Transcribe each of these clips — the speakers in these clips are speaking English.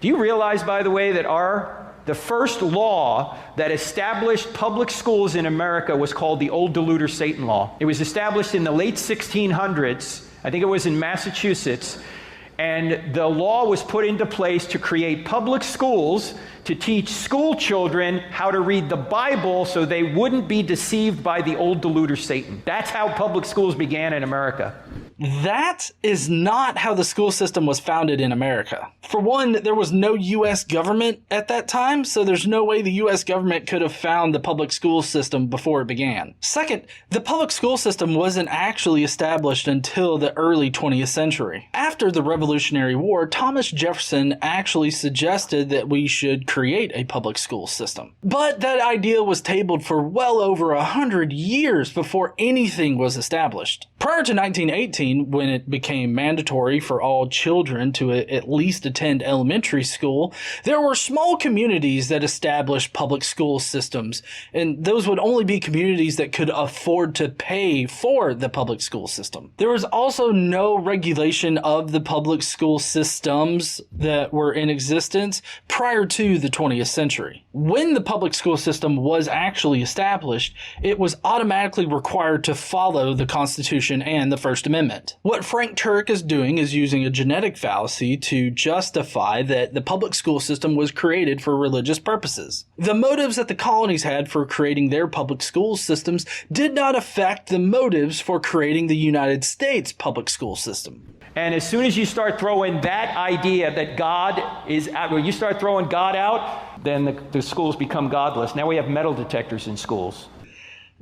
Do you realize, by the way, that the first law that established public schools in America was called the Old Deluder Satan Law? It was established in the late 1600s. I think it was in Massachusetts. And the law was put into place to create public schools to teach school children how to read the Bible so they wouldn't be deceived by the old deluder Satan. That's how public schools began in America. That is not how the school system was founded in America. For one, there was no U.S. government at that time, so there's no way the U.S. government could have found the public school system before it began. Second, the public school system wasn't actually established until the early 20th century. After the Revolutionary War, Thomas Jefferson actually suggested that we should create a public school system. But that idea was tabled for well over 100 years before anything was established. Prior to 1918, when it became mandatory for all children to at least attend elementary school, there were small communities that established public school systems, and those would only be communities that could afford to pay for the public school system. There was also no regulation of the public school systems that were in existence prior to the 20th century. When the public school system was actually established, it was automatically required to follow the Constitution and the First Amendment. What Frank Turek is doing is using a genetic fallacy to justify that the public school system was created for religious purposes. The motives that the colonies had for creating their public school systems did not affect the motives for creating the United States public school system. And as soon as you start throwing that idea that God is out, when you start throwing God out, then the schools become godless. Now we have metal detectors in schools.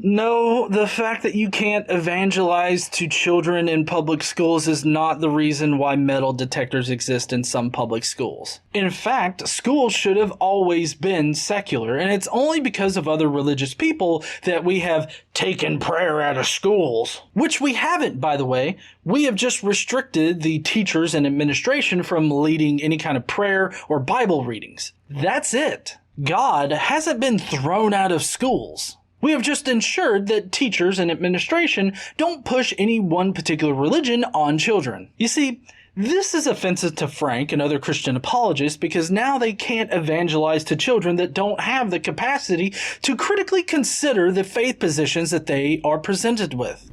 No, the fact that you can't evangelize to children in public schools is not the reason why metal detectors exist in some public schools. In fact, schools should have always been secular, and it's only because of other religious people that we have taken prayer out of schools. Which we haven't, by the way. We have just restricted the teachers and administration from leading any kind of prayer or Bible readings. That's it. God hasn't been thrown out of schools. We have just ensured that teachers and administration don't push any one particular religion on children. You see, this is offensive to Frank and other Christian apologists because now they can't evangelize to children that don't have the capacity to critically consider the faith positions that they are presented with.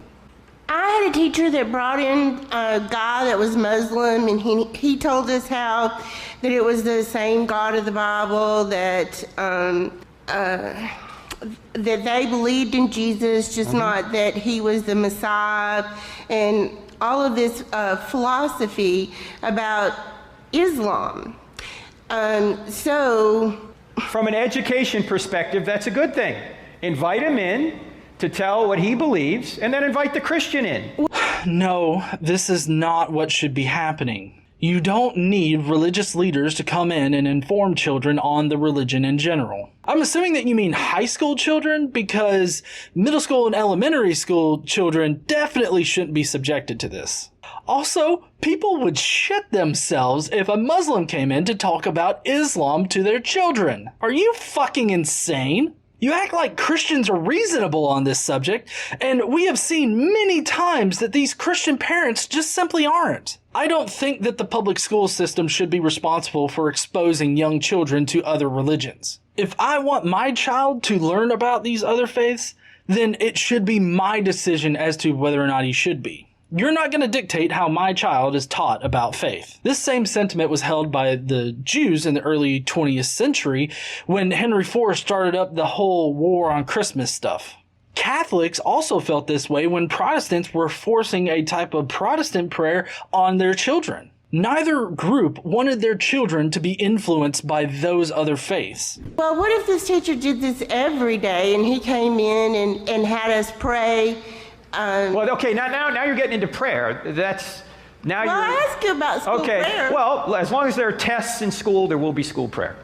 I had a teacher that brought in a guy that was Muslim, and he told us how that it was the same God of the Bible, that they believed in Jesus, just not that he was the Messiah, and all of this philosophy about Islam. So, from an education perspective, that's a good thing. Invite him in to tell what he believes, and then invite the Christian in. No, this is not what should be happening. You don't need religious leaders to come in and inform children on the religion in general. I'm assuming that you mean high school children, because middle school and elementary school children definitely shouldn't be subjected to this. Also, people would shit themselves if a Muslim came in to talk about Islam to their children. Are you fucking insane? You act like Christians are reasonable on this subject, and we have seen many times that these Christian parents just simply aren't. I don't think that the public school system should be responsible for exposing young children to other religions. If I want my child to learn about these other faiths, then it should be my decision as to whether or not he should be. You're not going to dictate how my child is taught about faith. This same sentiment was held by the Jews in the early 20th century when Henry IV started up the whole war on Christmas stuff. Catholics also felt this way when Protestants were forcing a type of Protestant prayer on their children. Neither group wanted their children to be influenced by those other faiths. Well, what if this teacher did this every day and he came in and had us pray? Well, okay, now you're getting into prayer. That's now. Well, I asked you about school prayer. Okay, well, as long as there are tests in school, there will be school prayer.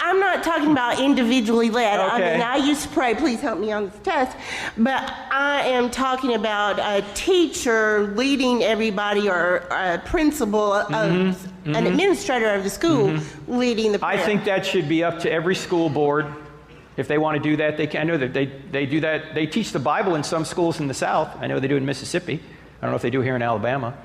I'm not talking about individually led. Okay. I mean, I used to pray, please help me on this test. But I am talking about a teacher leading everybody, or a principal, an administrator of the school leading the prayer. I think that should be up to every school board. If they want to do that, they can. I know that they do that. They teach the Bible in some schools in the South. I know they do in Mississippi. I don't know if they do here in Alabama.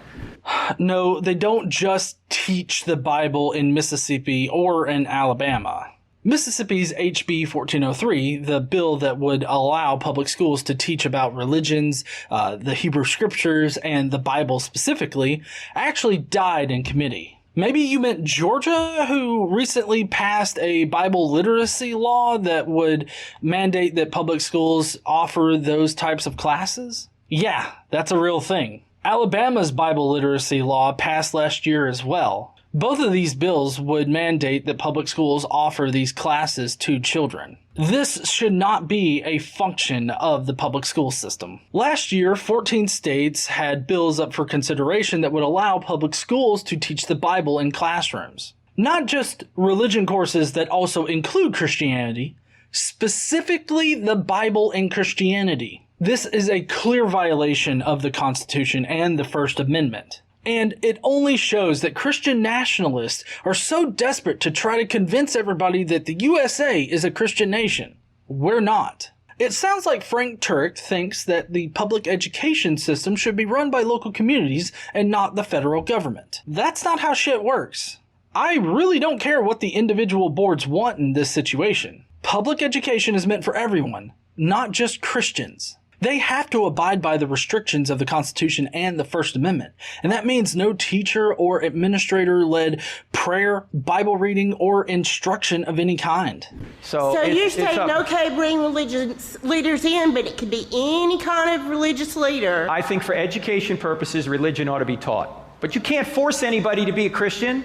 No, they don't just teach the Bible in Mississippi or in Alabama. Mississippi's HB 1403, the bill that would allow public schools to teach about religions, the Hebrew scriptures, and the Bible specifically, actually died in committee. Maybe you meant Georgia, who recently passed a Bible literacy law that would mandate that public schools offer those types of classes? Yeah, that's a real thing. Alabama's Bible literacy law passed last year as well. Both of these bills would mandate that public schools offer these classes to children. This should not be a function of the public school system. Last year, 14 states had bills up for consideration that would allow public schools to teach the Bible in classrooms. Not just religion courses that also include Christianity, specifically the Bible and Christianity. This is a clear violation of the Constitution and the First Amendment. And it only shows that Christian nationalists are so desperate to try to convince everybody that the USA is a Christian nation. We're not. It sounds like Frank Turek thinks that the public education system should be run by local communities and not the federal government. That's not how shit works. I really don't care what the individual boards want in this situation. Public education is meant for everyone, not just Christians. They have to abide by the restrictions of the Constitution and the First Amendment. And that means no teacher or administrator-led prayer, Bible reading, or instruction of any kind. So you're saying, okay, bring religious leaders in, but it could be any kind of religious leader. I think for education purposes, religion ought to be taught. But you can't force anybody to be a Christian.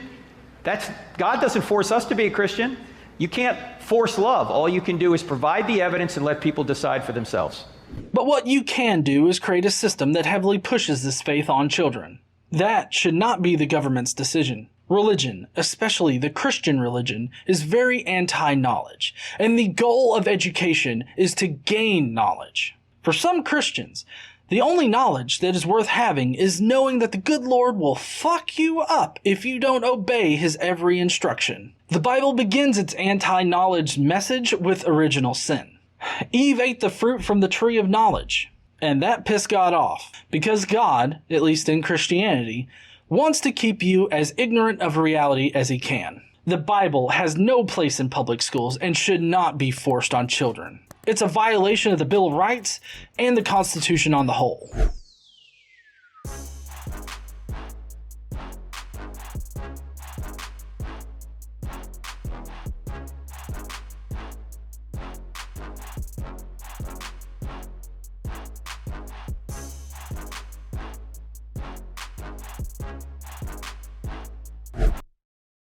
God doesn't force us to be a Christian. You can't force love. All you can do is provide the evidence and let people decide for themselves. But what you can do is create a system that heavily pushes this faith on children. That should not be the government's decision. Religion, especially the Christian religion, is very anti-knowledge, and the goal of education is to gain knowledge. For some Christians, the only knowledge that is worth having is knowing that the good Lord will fuck you up if you don't obey his every instruction. The Bible begins its anti-knowledge message with original sin. Eve ate the fruit from the tree of knowledge, and that pissed God off, because God, at least in Christianity, wants to keep you as ignorant of reality as he can. The Bible has no place in public schools and should not be forced on children. It's a violation of the Bill of Rights and the Constitution on the whole.